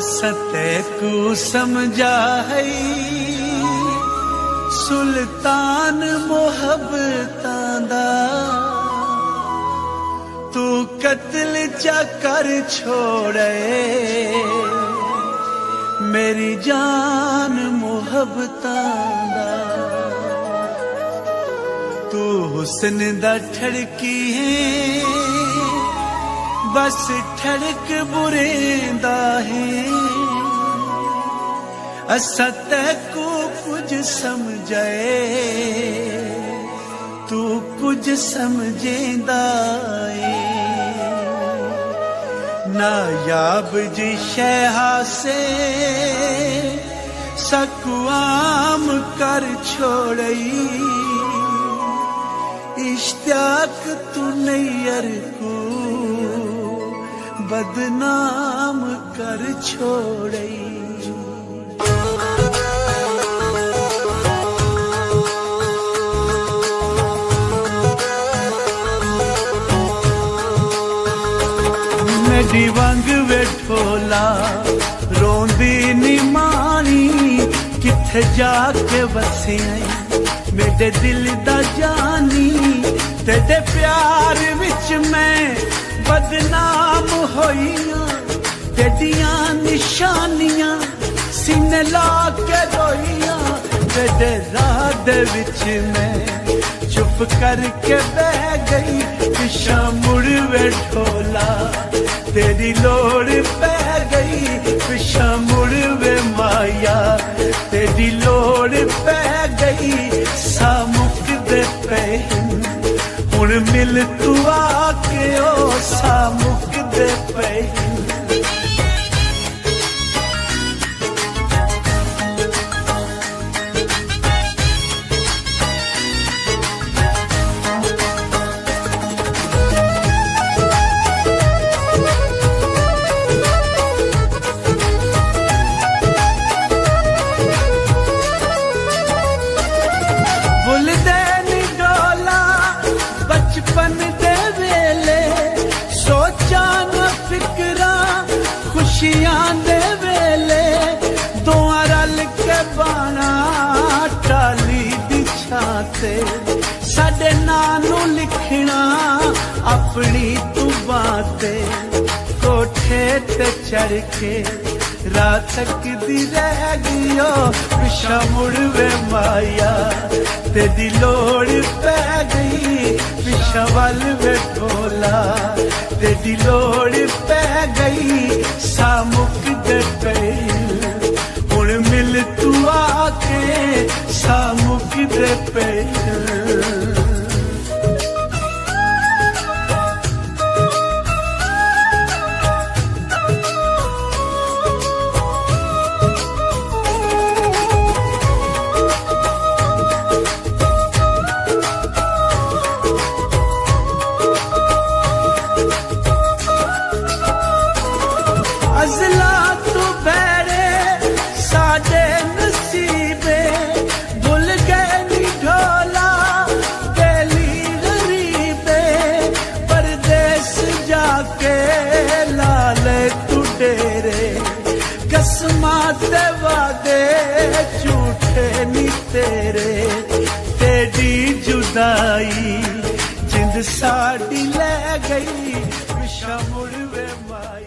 सतैकू समझा है सुल्तान मोहब्बतां दा, तू कत्ल चा कर छोड़े मेरी जान मोहब्बतां दा। तू हुस्न दा ठड़की है बस ठड़क बुरेंदा है, असा तैकू कुछ समझे तू कुछ समझेंदा है। नायाब जी शहा से सकुआम कर छोड़ई, इश्तियाक तू नैयर को बदनाम कर छोड़ई। मेरी वंग वेठोला रोंदी नी मानी, किथे जाके वसे मेरे दिल दा जानी, तेरे प्यार विच मैं बदनाम होइयां, तेरिया निशानियां सीने ला के रोइयां, तेरे राह दे विच मैं चुप करके बह गई, पिछा मुड़ वेठोला तेरी लोड़ पै गई, पिछा मुड़ वे माया तेरी लोड़ पै गई। सा मुकदे पे हुण मिल तू आके ओ सा मुकदे पे। बचपन दे वेले सोचा न फिकरा, खुशियां दे वेले दोआं रल के बाना टाली दी छाते, साडे नानू लिखना अपनी तू बातें, कोठे ते चढ़ के रात तक दी रह गई, पिछा मुड़ वे माया तेरी लोड़ पै गई, पिछा वल वेठोला तेरी लोड़ पै गई। सा मुकदे पे हुण मिल तू आके सा मुकदे पे। अज़ला तू बैरे साडे नसीबे, भुल गए नी ढोला गली गरीबे, परदेस जाके लाले तू डेरे, कसमां ते वादे झूठे नी तेरे, तेरी जुदाई जिंद साडी ले गई, पिछा मुड़ वे माई।